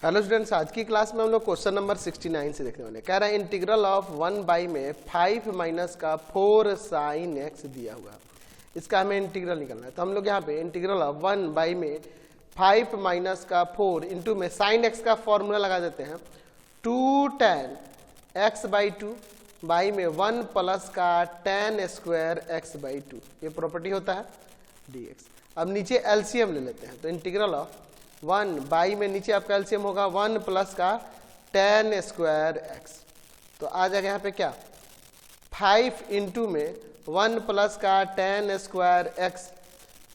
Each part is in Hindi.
हेलो स्टूडेंट्स, आज की क्लास में हम लोग क्वेश्चन नंबर 69 से देखने वाले। कह रहा है इंटीग्रल ऑफ 1 बाई में 5 माइनस का 4 साइन एक्स दिया हुआ है, इसका हमें इंटीग्रल निकालना है। तो हम लोग यहाँ पे इंटीग्रल ऑफ 1 बाई में 5 माइनस का 4 इंटू में साइन एक्स का फॉर्मूला लगा देते हैं 2 tan एक्स बाई 2 बाई में 1 प्लस का tan स्क्वायर एक्स बाई 2, ये प्रॉपर्टी होता है dx। अब नीचे एलसीएम ले लेते हैं, तो इंटीग्रल ऑफ 1 बाई में नीचे आपका एलसीएम होगा 1 प्लस का tan स्क्वायर एक्स, तो आ जाएगा यहाँ पे क्या 5 इंटू में 1 प्लस का tan स्क्वायर एक्स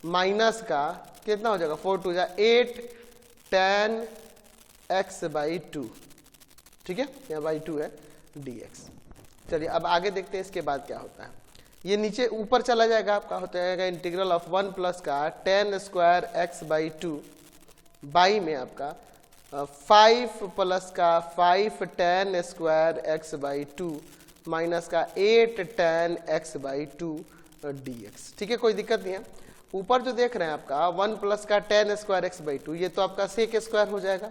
माइनस का कितना हो जाएगा 4 2 जा 8 tan एक्स बाई 2, ठीक है, यहाँ बाई 2 है dx। चलिए अब आगे देखते हैं इसके बाद क्या होता है। ये नीचे ऊपर चला जाएगा, आपका हो जाएगा इंटीग्रल ऑफ 1 प्लस का tan square x by 2 by में आपका 5 प्लस का 5 tan square x by 2 minus का 8 tan एक्स बाई 2 dx, ठीक है, कोई दिक्कत नहीं है। ऊपर जो देख रहे हैं आपका 1 प्लस का tan स्क्वायर एक्स बाई 2, ये तो आपका सेक स्क्वायर हो जाएगा,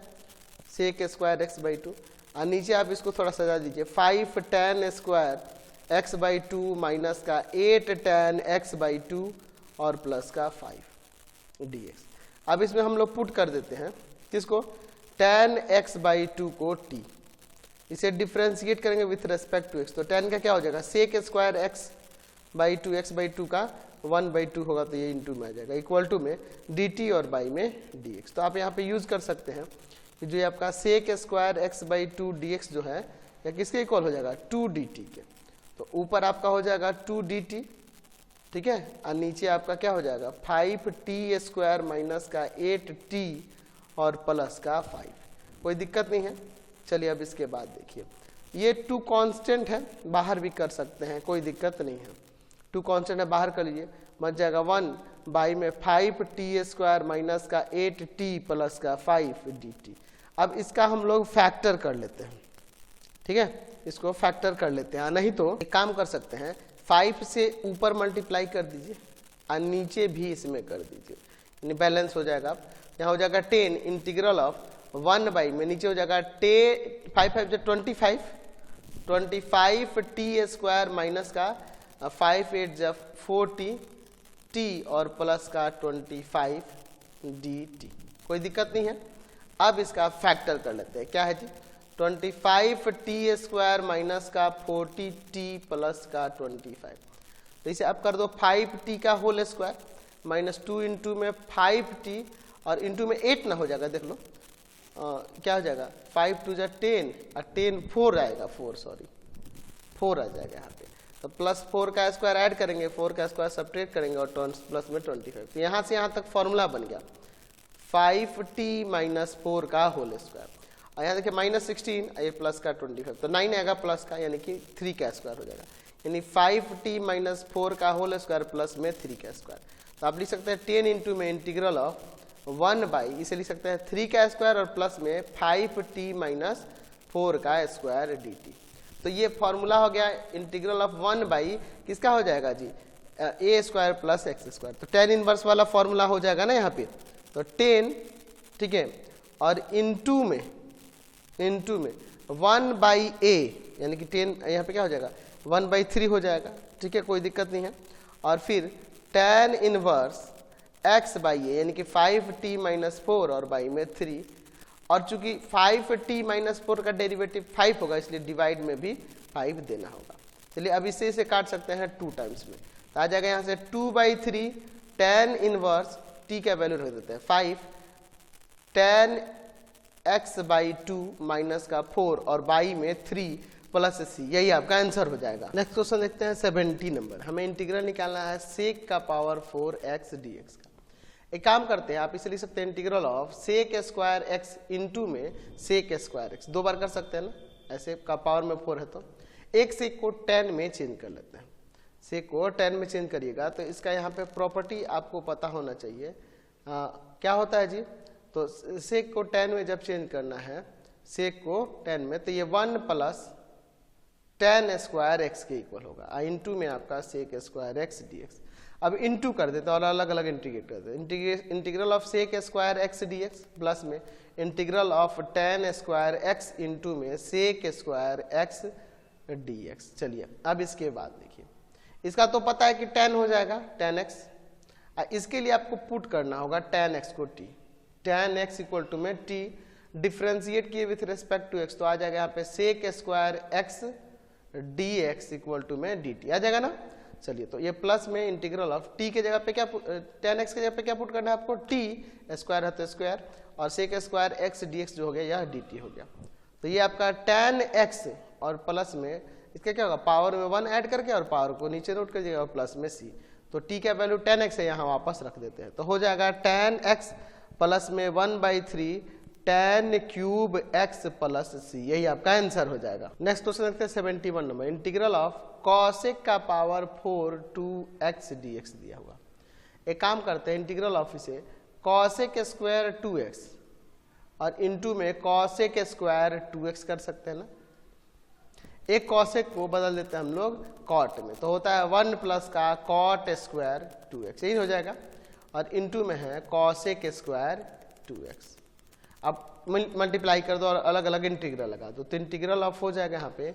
सेक स्क्वायर एक्स बाई 2, और नीचे आप इसको थोड़ा सजा दीजिए 5 tan square x by 2 minus का 8 tan एक्स बाई 2 और प्लस का 5 dx। अब इसमें हम लोग पुट कर देते हैं किसको, tan x बाई 2 को t, इसे डिफ्रेंशिएट करेंगे विथ रेस्पेक्ट टू x, तो tan का क्या हो जाएगा sec square x by 2 x by 2 का 1 बाई 2 होगा, तो ये इंटू में आ जाएगा इक्वल टू में dt और बाई में dx। तो आप यहाँ पे यूज कर सकते हैं कि जो ये आपका sec square x by 2 dx जो है या किसके इक्वल हो जाएगा 2 dt के, तो ऊपर आपका हो जाएगा 2 dt, ठीक है, और नीचे आपका क्या हो जाएगा 5t स्क्वायर माइनस का 8t और प्लस का 5, कोई दिक्कत नहीं है। चलिए अब इसके बाद देखिए, ये 2 कांस्टेंट है, बाहर भी कर सकते हैं, कोई दिक्कत नहीं है। 2 कांस्टेंट है, बाहर कर लीजिए, बच जाएगा 1 बाई में 5t स्क्वायर माइनस का 8t प्लस का 5 dt। अब इसका हम लोग फैक्टर कर लेते हैं, ठीक है, इसको फैक्टर कर लेते हैं, नहीं तो एक काम कर सकते हैं 5 से ऊपर मल्टीप्लाई कर दीजिए और नीचे भी इसमें कर दीजिए, यानी बैलेंस हो जाएगा। यहाँ हो जाएगा 10 इंटीग्रल ऑफ 1 बाई में नीचे हो जाएगा 5 5 25 टी स्क्वायर माइनस का 5 8 जब 4t t और प्लस का 25 dt, कोई दिक्कत नहीं है। अब इसका फैक्टर कर लेते हैं, क्या है जी 25t स्क्वायर माइनस का 40t प्लस का 25, तो इसे अब कर दो 5t का होल स्क्वायर माइनस 2 इंटू में 5t और इंटू में 8 ना हो जाएगा, देख लो क्या हो जाएगा 5 2 जा 10 और 10 4 आएगा 4 आ जाएगा यहाँ पे, तो प्लस 4 का स्क्वायर ऐड करेंगे, 4 का स्क्वायर सब्ट्रैक्ट करेंगे और प्लस में 25, तो यहाँ से यहाँ तक फॉर्मूला बन गया 5t माइनस 4 का होल स्क्वायर, और यहाँ देखिए माइनस 16 ये प्लस का 25, तो 9 आएगा प्लस का, यानी कि 3 का स्क्वायर हो जाएगा, यानी 5t माइनस 4 का होल स्क्वायर प्लस में 3 का स्क्वायर। तो आप लिख सकते हैं 10 इंटू में इंटीग्रल ऑफ 1 बाई, इसे लिख सकते हैं 3 का स्क्वायर और प्लस में 5t माइनस 4 का स्क्वायर dt। तो ये फॉर्मूला हो गया इंटीग्रल ऑफ 1 बाई किसका हो जाएगा जी a square plus x square, तो tan इनवर्स वाला फॉर्मूला हो जाएगा ना यहाँ पे, तो 10, ठीक है, और इंटू में 1 बाई a, यानी कि 10 यहाँ पे क्या हो जाएगा 1 बाई 3 हो जाएगा, ठीक है, कोई दिक्कत नहीं है, और फिर tan inverse x by a, यानी कि 5t माइनस 4 और बाई में 3, और चूंकि 5t माइनस 4 का डेरिवेटिव 5 होगा इसलिए डिवाइड में भी 5 देना होगा। चलिए अब इसे काट सकते हैं 2 टाइम्स में, तो आ जाएगा यहाँ से 2 बाई 3 tan इनवर्स t का वैल्यू रख देते हैं 5 tan x बाई 2 माइनस का 4 और बाई में 3 प्लस c, यही आपका आंसर हो जाएगा। नेक्स्ट क्वेश्चन देखते हैं 70 नंबर, हमें इंटीग्रल निकालना है सेक का पावर 4x dx का। एक काम करते हैं, आप इसे लिख सकते हैं integral of sec square x into में सेक स्क्वायर x, 2 बार कर सकते हैं ना, ऐसे का पावर में 4 है तो एक सेक को tan में चेंज कर लेते हैं, सेक को tan में चेंज करिएगा तो इसका यहाँ पे प्रॉपर्टी आपको पता होना चाहिए, क्या होता है जी, तो सेक को tan में जब चेंज करना है, सेक को tan में, तो ये 1 प्लस tan स्क्वायर x के इक्वल होगा, इंटू में आपका सेक स्क्वायर x dx। अब इंटू कर देते हैं और अलग अलग इंटीग्रेट कर देते हैं। Integral of sec square x D X plus में integral of tan square X into में sec square x D X. चलिए अब इसके बाद देखिए, इसका तो पता है कि टेन हो जाएगा टेन एक्स, इसके लिए आपको पुट करना होगा टेन एक्स को t, tan x equal to में टी डिफ्रेंशिएट किए विथ रिस्पेक्ट टू एक्स, तो आ जाएगा यहाँ पे sec square x D x equal to में डी टी आ जाएगा ना। चलिए तो ये प्लस में इंटीग्रल ऑफ टी के जगह पे क्या, टेन एक्स के जगह पे क्या पुट करना है आपको, टी स्क्वायर है तो स्क्वायर, और sec square x D x जो हो गया यह डी टी हो गया। तो ये आपका टेन एक्स और प्लस में इसका क्या होगा, पावर में 1 ऐड करके और पावर को नीचे नोट कर दीजिएगा और प्लस में सी, तो टी का वैल्यू 10x है यहाँ वापस रख देते हैं, तो हो जाएगा 10x प्लस में 1/3 10 क्यूब x प्लस सी, यही आपका आंसर हो जाएगा। नेक्स्ट क्वेश्चन देखते हैं 71 नंबर, इंटीग्रल ऑफ कॉसेक का पावर 4 2x dx दिया हुआ। एक काम करते हैं, इंटीग्रल ऑफ इसे कॉसेक स्क्वायर 2x और इंटू में कॉसेक स्क्वायर 2x कर सकते हैं ना। एक कॉसेक को बदल देते हैं हम लोग कॉट में, तो होता है 1 प्लस का कॉट स्क्वायर 2x, यही हो जाएगा, और इंटू में है कॉसेक स्क्वायर 2x। अब मल्टीप्लाई कर दो और अलग अलग इंटीग्रल लगा दो, तो इंटीग्रल ऑफ हो जाएगा यहाँ पे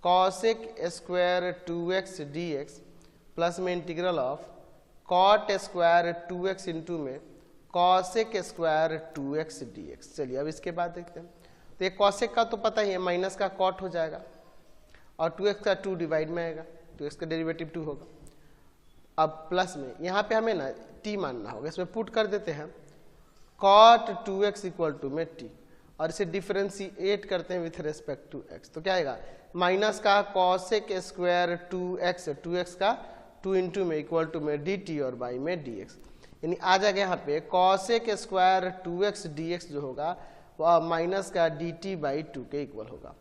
cosec square 2x dx plus में integral of cot square 2x into में कॉसेक स्क्वायर 2x dx। चलिए अब इसके बाद देखते हैं, तो ये कॉसेक का तो पता ही है, माइनस का कॉट हो जाएगा और 2x का 2 डिवाइड में आएगा, 2x का डेरिवेटिव 2 होगा। अब प्लस में यहाँ पे हमें ना t मानना होगा, इसमें पुट कर देते हैं cot 2x इक्वल टू में t, और इसे डिफरेंशिएट करते हैं विथ रेस्पेक्ट टू x, तो क्या आएगा माइनस का कॉसेक स्क्वायर 2x, 2x का 2 इंटू में इक्वल टू में dt और बाई में dx, यानी आ जाएगा यहाँ पे कॉसेक स्क्वायर 2x dx जो होगा वह माइनस का dt बाई 2 के इक्वल होगा,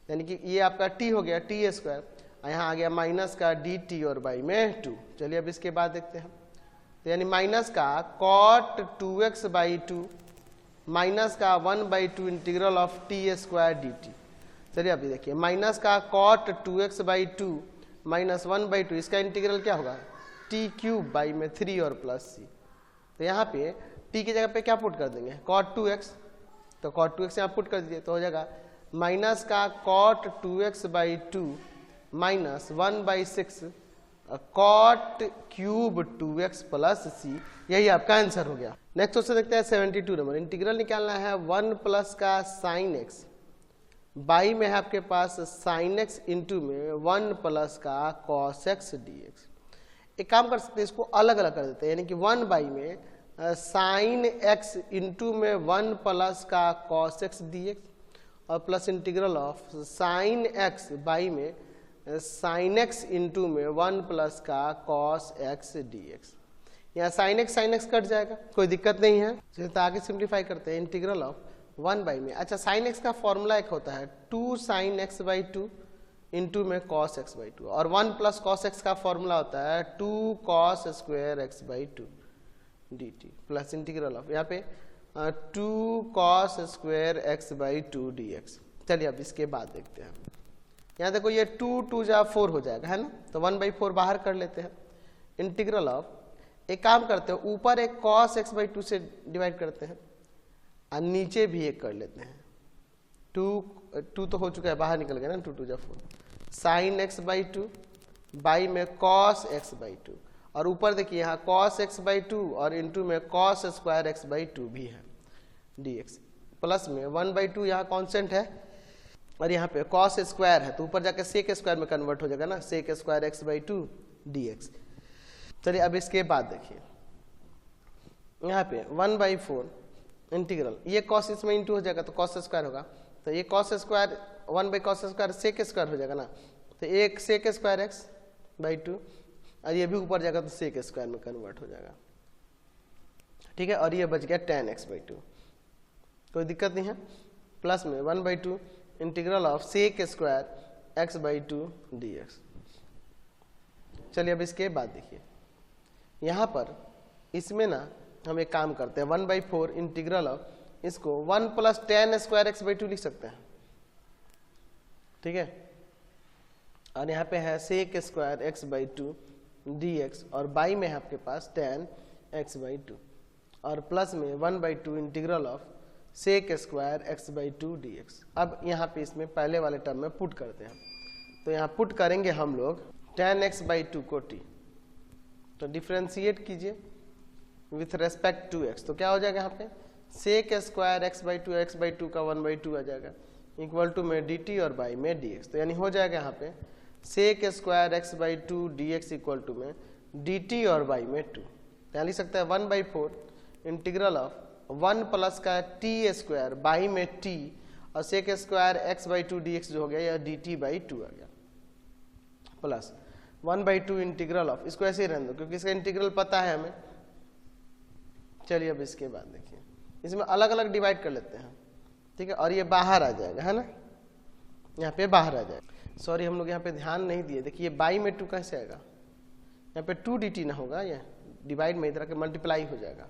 यानी कि ये आपका t हो गया t स्क्वायर, यहाँ आ गया माइनस का dt और बाई में 2। चलिए अब इसके बाद देखते हैं, तो यानी माइनस का cot 2x बाई 2 माइनस का 1/2 integral of t square dt। चलिए अभी देखिए, माइनस का cot 2x बाई 2 माइनस 1/2, इसका इंटीग्रल क्या होगा t क्यूब बाई में 3 और प्लस c, तो यहाँ पे t की जगह पे क्या पुट कर देंगे cot 2x, तो cot 2x यहाँ पुट कर दीजिए, तो हो जाएगा माइनस का cot 2x by 2 minus 1/6 cot cube 2x plus c, यही आपका आंसर हो गया। नेक्स्ट क्वेश्चन देखते हैं 72 नंबर, इंटीग्रल निकालना है 1 प्लस का साइन x बाई में है आपके पास साइन x इंटू में 1 प्लस का cos x dx। एक काम कर सकते हैं, इसको अलग अलग कर देते हैं, यानी कि 1 बाई में साइन x इंटू में 1 प्लस का cos x dx और plus integral of sine x by में साइन x इंटू में 1 प्लस का cos x dx। यहाँ साइन x कट जाएगा, कोई दिक्कत नहीं है, तो आगे सिंप्लीफाई करते हैं, इंटीग्रल ऑफ 1 बाई में, अच्छा साइन x का फॉर्मूला एक होता है 2 साइन x बाई 2 इंटू में cos x बाई 2, और 1 प्लस cos x का फॉर्मूला होता है 2 cos square x by 2 dt plus integral of यहाँ पे 2 cos square x by 2 dx। चलिए अब इसके बाद देखते हैं, यहाँ देखो ये 2 2 जा 4 हो जाएगा है ना, तो 1/4 बाहर कर लेते हैं, इंटीग्रल ऑफ एक काम करते हैं ऊपर एक cos x बाई 2 से डिवाइड करते हैं और नीचे भी एक कर लेते हैं, 2 तो हो चुका है बाहर निकल गया ना, 2 2 जा 4 साइन x बाई 2 बाई में cos x बाई 2, और ऊपर देखिए यहाँ cos x बाई 2 और इंटू में cos स्क्वायर x बाई 2 भी है dx, प्लस में 1/2 यहाँ कॉन्स्टेंट है और यहाँ पे cos स्क्वायर है, तो ऊपर जाकर सेक स्क्वायर में कन्वर्ट हो जाएगा ना, sec square x by 2 dx। चलिए अब इसके बाद देखिए, यहाँ पे 1/4 इंटीग्रल, ये cos इसमें इंटू हो जाएगा तो cos स्क्वायर होगा, तो ये cos square 1/cos square sec square हो जाएगा ना, तो एक सेक स्क्वायर x बाई 2 और ये भी ऊपर जाएगा तो सेक स्क्वायर में कन्वर्ट हो जाएगा, ठीक है, और ये बच गया tan x बाई 2, कोई दिक्कत नहीं है, प्लस में 1/2 integral of sec square x by 2 dx। चलिए अब इसके बाद देखिए, यहाँ पर इसमें ना हम एक काम करते हैं 1/4 इंटीग्रल ऑफ इसको 1 plus tan square x by 2 लिख सकते हैं, ठीक है, और यहाँ पे है sec square x by 2 dx और बाई में है आपके पास tan x बाई 2 और प्लस में 1/2 integral of sec square x by 2 dx। अब यहाँ पे इसमें पहले वाले टर्म में पुट करते हैं, तो यहाँ पुट करेंगे हम लोग tan x बाई 2 को t, तो डिफ्रेंशिएट कीजिए विथ रेस्पेक्ट टू x, तो क्या हो जाएगा यहाँ पे सेक स्क्वायर x बाई 2 का 1/2 आ जाएगा इक्वल टू में dt और बाई में dx, तो यानी हो जाएगा यहाँ पे sec square x by 2 dx equal to में dt और बाई में 2। यहाँ लिख सकते हैं 1/4 इंटीग्रल ऑफ 1 प्लस का t स्क्वायर बाई में t और sec square x by 2 dx जो हो गया यह dt बाई 2 आ गया प्लस 1/2 इंटीग्रल ऑफ, इसको ऐसे ही रहने दो क्योंकि इसका इंटीग्रल पता है हमें। चलिए अब इसके बाद देखिए इसमें अलग अलग डिवाइड कर लेते हैं, ठीक है, और ये बाहर आ जाएगा, है ना, यहाँ पे बाहर आ जाएगा। सॉरी हम लोग यहाँ पे ध्यान नहीं दिए, देखिए बाई में 2 कैसे आएगा, यहाँ पे 2 dt ना होगा, ये डिवाइड में इधर के मल्टीप्लाई हो जाएगा,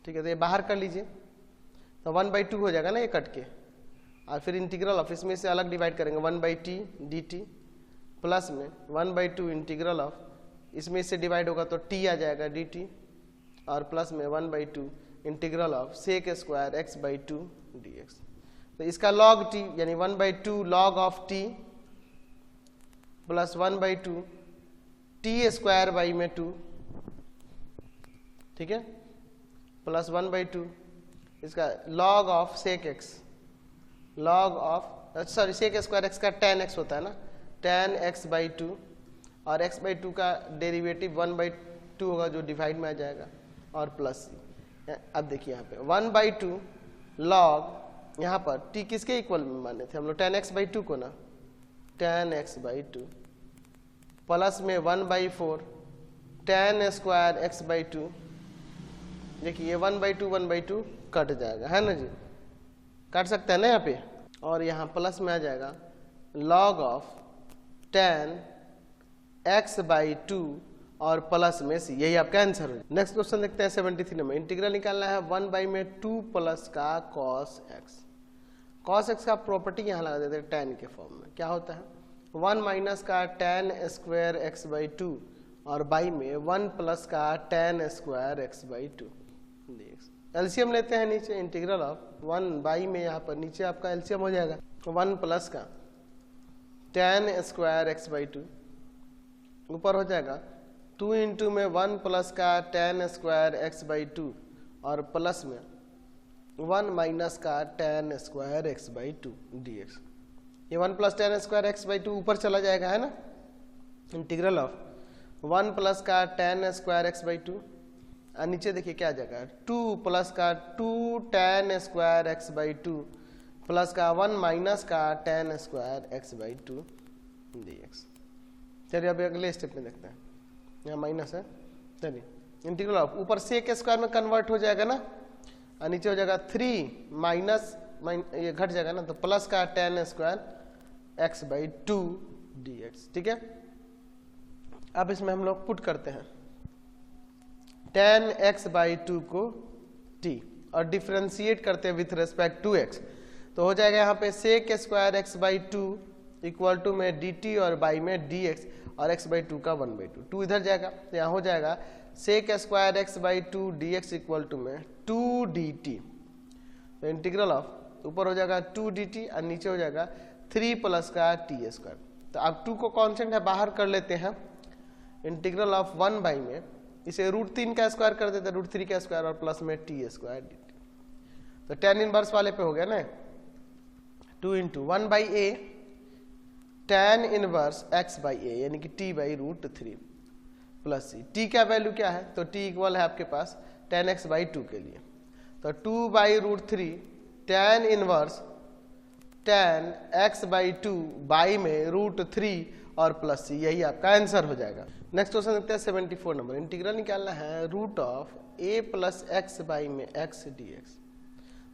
ठीक है, तो ये बाहर कर लीजिए तो 1/2 हो जाएगा ना ये कट के, और फिर इंटीग्रल ऑफ इसमें से अलग डिवाइड करेंगे 1/t dt प्लस में 1/2 इंटीग्रल ऑफ इसमें से डिवाइड होगा तो t आ जाएगा dt और प्लस में 1/2 integral of sec square x by 2 dx। तो इसका log t यानी 1/2 log of t plus 1/2 t square by में 2, ठीक है, प्लस 1/2 इसका log of sec x, log of sorry sec square x का tan x होता है ना, tan x बाई 2 और x बाई 2 का डेरिवेटिव 1/2 होगा जो डिवाइड में आ जाएगा और प्लस c। अब देखिए यहाँ पे 1/2 log यहाँ पर t किसके इक्वल में माने थे हम लोग tan x बाई 2 को ना, tan x बाई 2 प्लस में 1/4 tan स्क्वायर x बाई 2, देखिए 1/2 कट जाएगा, है ना जी, काट सकते हैं ना यहाँ पे, और यहाँ प्लस में आ जाएगा log of tan x by 2 और प्लस में c, यही आपका आंसर हो। नेक्स्ट क्वेश्चन देखते हैं 73 नंबर, इंटीग्रल निकालना है 1 में 2 प्लस का cos x। cos x का प्रॉपर्टी यहाँ लगा देते हैं tan के फॉर्म में, क्या होता है 1 माइनस का tan स्क्वायर x बाई 2 और बाई में 1 प्लस का tan square x by 2 dx। LCM लेते हैं नीचे इंटीग्रल ऑफ 1 बाई में यहाँ पर नीचे आपका एलसीएम हो जाएगा 1 प्लस का tan स्क्वायर x बाई 2 ऊपर हो जाएगा 2 इंटू में 1 प्लस का tan स्क्वायर x बाई 2 और प्लस में 1 माइनस का tan square x by 2 dx। ये 1 plus tan square x by 2 ऊपर चला जाएगा, है ना, इंटीग्रल ऑफ 1 प्लस का tan स्क्वायर x बाई 2 और नीचे देखिए क्या आ जाएगा 2 प्लस का 2 tan square x by 2 plus का 1 माइनस का tan square x by 2 dx। चलिए अब अगले स्टेप में देखते हैं, यहाँ माइनस है, चलिए इंटीग्रल ऑफ ऊपर सेक स्क्वायर में कन्वर्ट हो जाएगा ना और नीचे हो जाएगा 3 माइनस ये घट जाएगा ना, तो प्लस का tan square x by 2 dx, ठीक है। अब इसमें हम लोग पुट करते हैं tan x बाई 2 को t और डिफ्रेंशिएट करते हैं विथ रेस्पेक्ट टू x, तो हो जाएगा यहाँ पे sec square x by 2 equal to में dt और बाई में dx और x बाई 2 का 1/2, 2 इधर जाएगा तो यहाँ हो जाएगा sec square x by 2 dx equal to में 2 dt, तो इंटीग्रल ऑफ ऊपर हो जाएगा 2 dt और नीचे हो जाएगा 3 प्लस का t स्क्वायर। तो अब 2 को कॉन्स्टेंट है बाहर कर लेते हैं, इंटीग्रल ऑफ 1 बाई में इसे √3 का स्क्वायर कर देते हैं, √3 का स्क्वायर और प्लस में t स्क्वायर dt, तो tan इनवर्स वाले पे हो गया ना 2 into 1 by a tan inverse x by a यानी कि t by √3 plus c। t का वैल्यू क्या है, तो t इक्वल है आपके पास tan x बाई 2 के लिए, तो 2 by √3 tan inverse tan x by 2 by में √3 और प्लस c, यही आपका आंसर हो जाएगा। नेक्स्ट क्वेश्चन देखते हैं 74 नंबर, इंटीग्रल निकालना है root of a plus x by में x dx।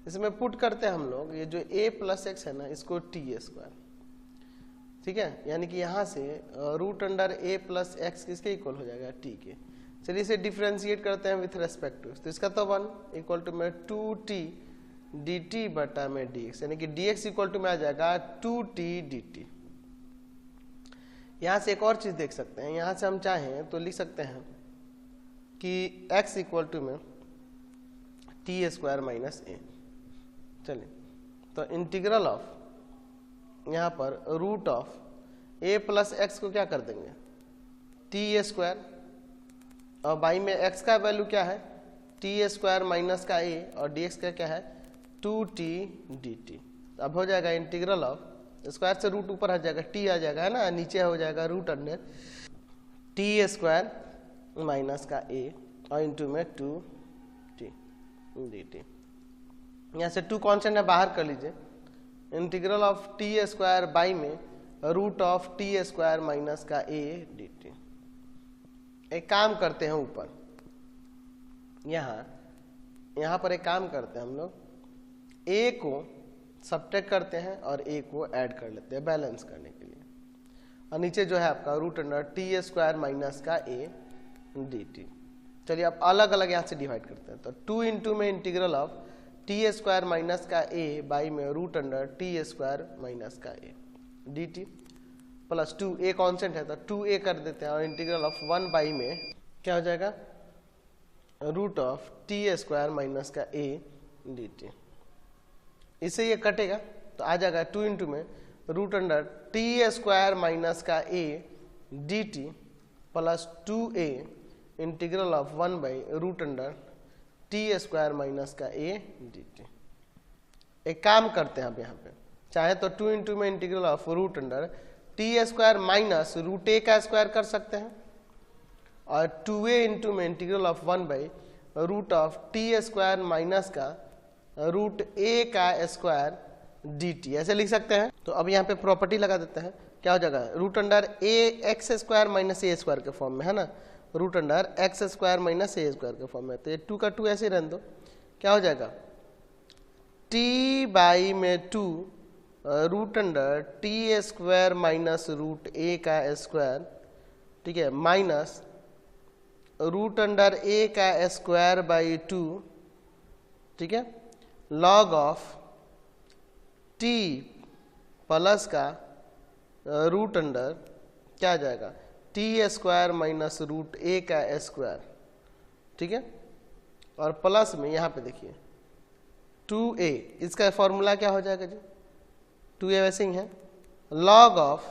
इसमें पुट करते हैं हम लोग ये जो a प्लस एक्स है ना इसको t स्क्वायर, ठीक है, यानी कि यहाँ से root under a plus x किसके इक्वल हो जाएगा t के। चलिए इसे डिफ्रेंशिएट करते हैं विथ रेस्पेक्ट टू, तो इसका तो 1 इक्वल टू में 2t dt बटा में dx, यानी कि dx इक्वल टू में आ जाएगा 2t dt। यहाँ से एक और चीज देख सकते हैं, यहाँ से हम चाहें तो लिख सकते हैं कि x इक्वल टू में टी स्क्वायर माइनस ए। चलिए, तो इंटीग्रल ऑफ यहाँ पर root of a plus x को क्या कर देंगे टी स्क्वायर, और बाई में x का वैल्यू क्या है टी स्क्वायर माइनस का a, और dx का क्या है 2t dt। अब हो जाएगा इंटीग्रल ऑफ, स्क्वायर से रूट ऊपर आ जाएगा, t आ जाएगा है ना, नीचे हो जाएगा root under T square minus का a और इंटू में 2t dt। यहाँ से 2 कॉन्स्टेंट है, बाहर कर लीजिए। Integral of T square by में root of T square minus का a dt। एक काम करते हैं, ऊपर यहाँ पर एक काम करते हैं हम लोग, a को सब्ट्रैक्ट करते हैं और a को ऐड कर लेते हैं बैलेंस करने के लिए, और नीचे जो है आपका root under T square minus का a dt। चलिए अब अलग अलग यहाँ से डिवाइड करते हैं, तो 2 इंटू में integral of T square minus का a बाई में root under T square minus का a dt plus 2, a constant है तो 2a कर देते हैं, और इंटीग्रल ऑफ 1 बाई में क्या हो जाएगा root of T square minus का a dt। इससे ये कटेगा तो आ जाएगा 2 इंटू में root under T square minus का a dt plus 2a integral of 1 by root under T square minus का a dt। एक काम करते हैं अब यहाँ पे, चाहे तो 2 इंटू में integral of root under T square minus root a का स्क्वायर कर सकते हैं, और 2a इंटू में integral of 1 by root of T square minus का रूट a का स्क्वायर dt ऐसे लिख सकते हैं। तो अब यहाँ पे प्रॉपर्टी लगा देते हैं, क्या हो जाएगा root under a x square minus a square के फॉर्म में है ना, root under x square minus a square के फॉर्म में, तो ये 2 का 2 ऐसे ही रहने दो। क्या हो जाएगा t बाई में 2 root under T square minus root a का स्क्वायर, ठीक है, माइनस रूट अंडर a का स्क्वायर बाई 2, ठीक है, लॉग ऑफ t प्लस का रूट अंडर क्या आ जाएगा t square minus root a का स्क्वायर, ठीक है, और प्लस में यहाँ पे देखिए 2a, इसका फॉर्मूला क्या हो जाएगा जी 2a वैसे ही है, लॉग ऑफ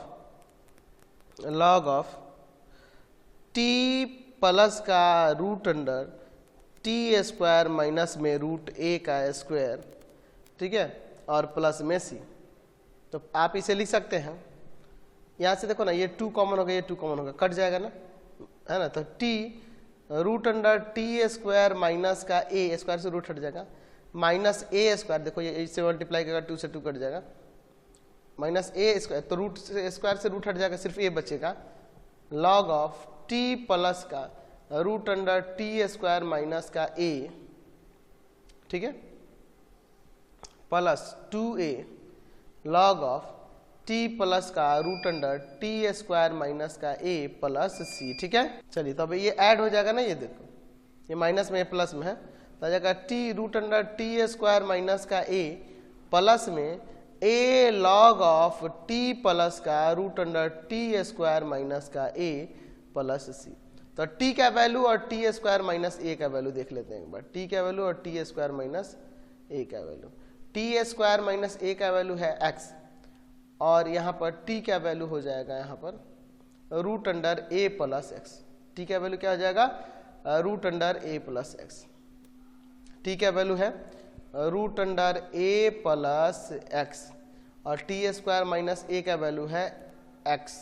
t प्लस का root under T square minus में रूट a का स्क्वायर, ठीक है, और प्लस में c। तो आप इसे लिख सकते हैं, यहाँ से देखो ना ये 2 कॉमन होगा, ये 2 कॉमन होगा, कट जाएगा ना, है ना, तो t root under T square minus का a स्क्वायर से रूट हट जाएगा, माइनस a स्क्वायर, देखो ये इससे मल्टीप्लाई करेगा 2 से 2 कट जाएगा, माइनस a स्क्वायर, तो रूट स्क्वायर से रूट हट जाएगा, सिर्फ a बचेगा, लॉग ऑफ t प्लस का root under T square minus का a, ठीक है, plus 2a log of t plus का root under T square minus का a प्लस c, ठीक है। चलिए तो अब ये ऐड हो जाएगा ना, ये देखो ये माइनस में प्लस में है, तो आ जाएगा t root under T square minus का a प्लस में a log of t plus का root under T square minus का a प्लस c। तो t का वैल्यू और टी स्क्वायर माइनस a का वैल्यू देख लेते हैं एक बार, t का वैल्यू और टी स्क्वायर माइनस a का value, T square minus a का वैल्यू है x, और यहाँ पर t का वैल्यू हो जाएगा यहाँ पर root under a plus x, t का वैल्यू क्या हो जाएगा root under a plus x, t का वैल्यू है root under a plus x, और टी स्क्वायर माइनस a का वैल्यू है x,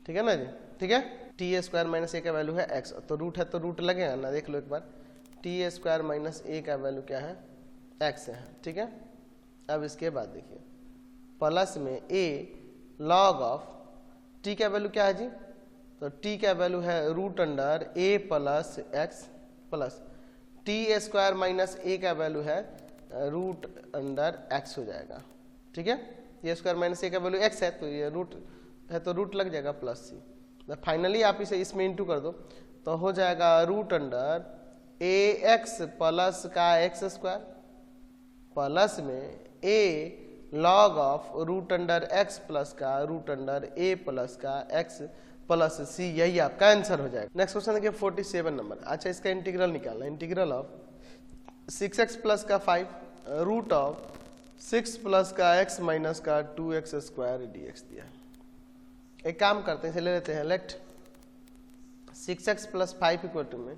ठीक है ना जी, ठीक है, टी स्क्वायर माइनस a का वैल्यू है x, तो रूट है तो रूट लगेगा ना, देख लो एक बार, टी स्क्वायर माइनस a का वैल्यू क्या है x है, ठीक है। अब इसके बाद देखिए प्लस में a लॉग ऑफ t का वैल्यू क्या है जी, तो t का वैल्यू है root under a plus x plus t square minus a का वैल्यू है रूट अंडर x हो जाएगा, ठीक है, ये स्क्वायर माइनस a का वैल्यू x है, तो ये रूट है तो रूट लग जाएगा प्लस c। फाइनली आप इसे इसमें इंटू कर दो तो हो जाएगा रूट अंडर ax प्लस का एक्स स्क्वायर प्लस में a log of root under x plus का रूट अंडर ए प्लस का एक्स प्लस सी, यही आपका आंसर हो जाएगा। नेक्स्ट क्वेश्चन देखिए 47 नंबर। अच्छा, इसका इंटीग्रल निकालना। इंटीग्रल ऑफ 6x प्लस का 5 रूट ऑफ 6 प्लस का x माइनस का 2x स्क्वायर dx दिया। एक काम करते हैं, इसे ले लेते हैं। Let 6x plus 5 equal to में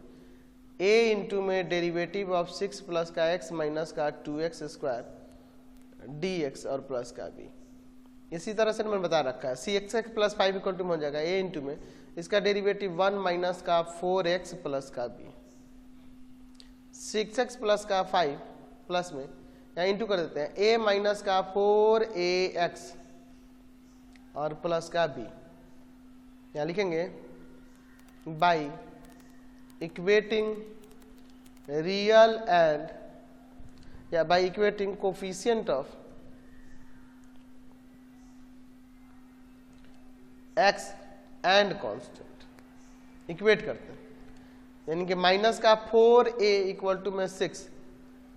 a इंटू में डेरिवेटिव ऑफ 6 प्लस का x माइनस का 2x स्क्वायर dx और प्लस का b। इसी तरह से मैंने बता रखा है 6x प्लस 5 इक्वल टू में हो जाएगा a इंटू में इसका डेरिवेटिव 1 माइनस का 4x प्लस का b। 6x प्लस का 5 प्लस में यहाँ इंटू कर देते हैं a माइनस का 4ax और प्लस का b। यहाँ लिखेंगे बाई इक्वेटिंग रियल एंड या by equating coefficient of x and constant equate करते हैं, यानी कि माइनस का 4a इक्वल टू में 6,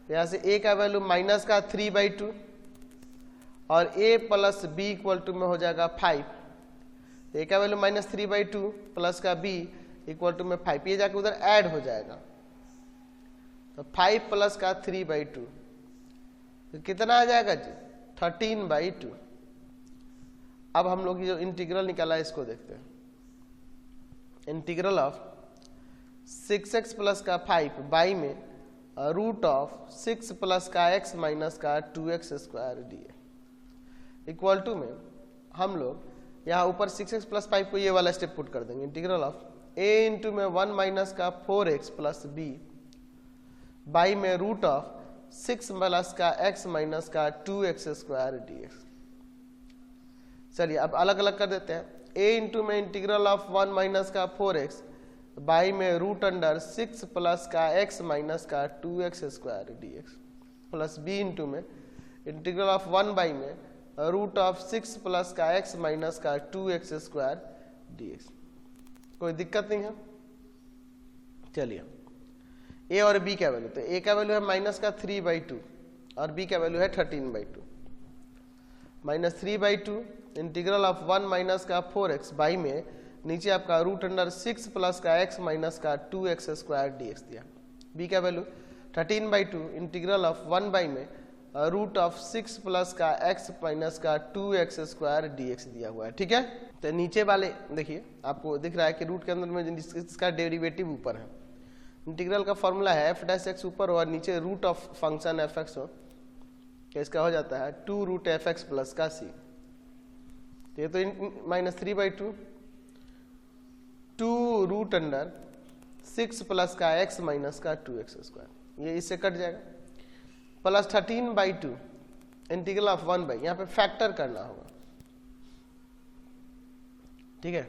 यहाँ से a का वैल्यू माइनस का 3/2 और a plus b equal to में हो जाएगा 5। a का वैल्यू माइनस 3/2 प्लस का b इक्वल टू में 5, ये जाके उधर ऐड हो जाएगा तो 5 प्लस का 3/2 तो कितना आ जाएगा जी 13/2। अब हम लोग जो इंटीग्रल निकाला है इसको देखते हैं। इंटीग्रल ऑफ 6x प्लस का 5 बाई में रूट ऑफ 6 प्लस का x माइनस का 2x square dx equal to में हम लोग यहाँ ऊपर 6x प्लस 5 को ये वाला स्टेप पुट कर देंगे। इंटीग्रल ऑफ a इंटू में 1 माइनस का 4x प्लस b बाई में रूट ऑफ 6 प्लस का x माइनस का 2x स्क्वायर dx। चलिए अब अलग अलग कर देते हैं। a इंटू में इंटीग्रल ऑफ 1 माइनस का 4x बाई में रूट अंडर 6 प्लस का x माइनस का 2x square dx plus b into में इंटीग्रल ऑफ 1 बाई में रूट ऑफ 6 प्लस का x माइनस का 2x स्क्वायर dx। कोई दिक्कत नहीं है। चलिए a और b का वैल्यू, तो a का वैल्यू है माइनस का 3/2 और b का वैल्यू है 13/2। माइनस 3/2 इंटीग्रल ऑफ 1 माइनस का 4x बाई में नीचे आपका रूट अंडर 6 प्लस का x माइनस का 2x स्क्वायर dx दिया। b का वैल्यू 13/2 इंटीग्रल ऑफ 1 बाई में रूट ऑफ 6 प्लस का x माइनस का 2x स्क्वायर dx दिया हुआ है। ठीक है, तो नीचे वाले देखिए आपको दिख रहा है कि रूट के अंदर में इसका डेरिवेटिव ऊपर है। इंटीग्रल का फॉर्मूला है f डैश x ऊपर हो और नीचे रूट ऑफ फंक्शन fx हो, इसका हो जाता है 2 रूट fx प्लस का c। तो ये तो माइनस 3/2 2 रूट अंडर 6 प्लस का x माइनस का 2x स्क्वायर, ये इससे कट जाएगा प्लस 13/2 इंटीग्रल ऑफ 1 बाई, यहाँ पे फैक्टर करना होगा। ठीक है,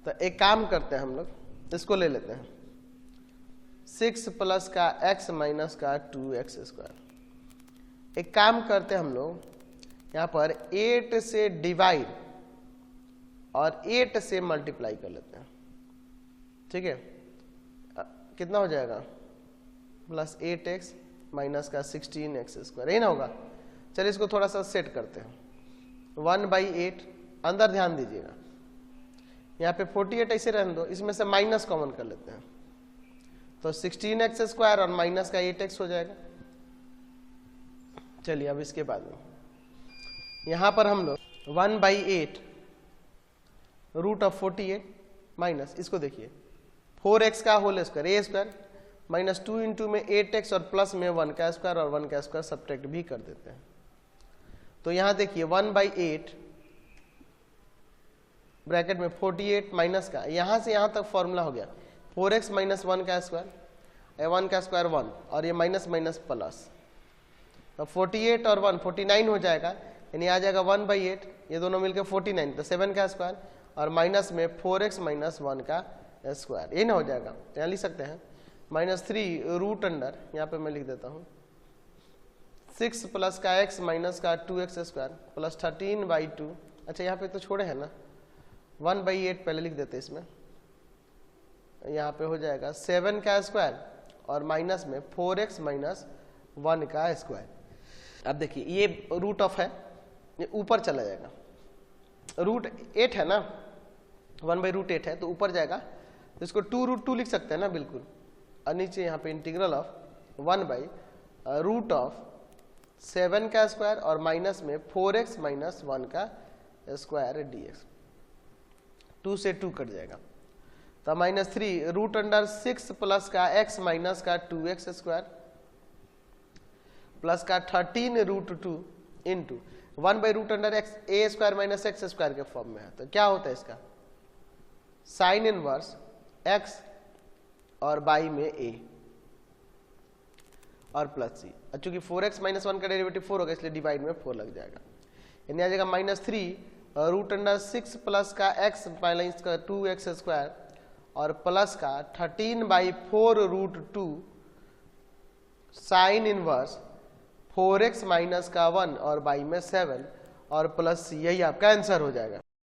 तो एक काम करते हैं हम लोग इसको ले लेते हैं 6 प्लस का x माइनस का 2x स्क्वायर। एक काम करते हैं हम लोग यहाँ पर 8 से डिवाइड और 8 से मल्टीप्लाई कर लेते हैं। ठीक है, कितना हो जाएगा प्लस 8x माइनस का 16x स्क्वायर, यही ना होगा। चलिए इसको थोड़ा सा सेट करते हैं 1/8 अंदर ध्यान दीजिएगा, यहाँ पे 48 ऐसे रहने दो, इसमें से माइनस कॉमन कर लेते हैं तो 16x स्क्वायर और माइनस का 8x हो जाएगा। चलिए अब इसके बाद में यहां पर हम लोग 1/8 रूट ऑफ 48 माइनस इसको देखिए 4x का whole square a square minus 2 into में 8x और प्लस में 1 का स्क्वायर और 1 का स्क्वायर सब्ट्रैक्ट भी कर देते हैं। तो यहां देखिए 1/8 ब्रैकेट में 48 माइनस का, यहां से यहां तक फॉर्मूला हो गया 4x माइनस 1 का स्क्वायर 1 का स्क्वायर 1 और ये माइनस माइनस प्लस, तो 48 और 1 49 हो जाएगा, यानी आ जाएगा 1/8, ये दोनों मिलकर 49, तो 7 का स्क्वायर और माइनस में 4x माइनस 1 का स्क्वायर, ये ना हो जाएगा। यहाँ लिख सकते हैं -3 रूट अंडर, यहाँ पे मैं लिख देता हूँ 6 प्लस का x माइनस का 2x स्क्वायर प्लस 13/2। अच्छा यहाँ पे तो छोड़े हैं ना 1/8 पहले लिख देते इसमें, यहाँ पे हो जाएगा 7 का स्क्वायर और माइनस में 4x माइनस 1 का स्क्वायर। अब देखिए ये रूट ऑफ है, ये ऊपर चला जाएगा, रूट 8 है ना, 1/√8 है तो ऊपर जाएगा, तो इसको 2√2 लिख सकते हैं ना बिल्कुल, और नीचे यहाँ पे इंटीग्रल ऑफ 1/√7 का स्क्वायर और माइनस में 4x - 1 का स्क्वायर dx, 2 से 2 कट जाएगा, तो -3 √6 प्लस का x माइनस का 2x स्क्वायर प्लस का 13√2 into 1/√x a square minus x square के फॉर्म में है, तो क्या होता है इसका साइन इनवर्स x और बाई में a और प्लस c, चूंकि 4x - 1 का डेरिवेटिव 4 होगा इसलिए डिवाइड में 4 लग जाएगा, यानी आ जाएगा -3 √6 प्लस का x माइनस का 2x स्क्वायर और प्लस का 13/4√2 साइन इनवर्स 4x माइनस का 1 और बाई में 7 और प्लस c, यही आपका आंसर हो जाएगा।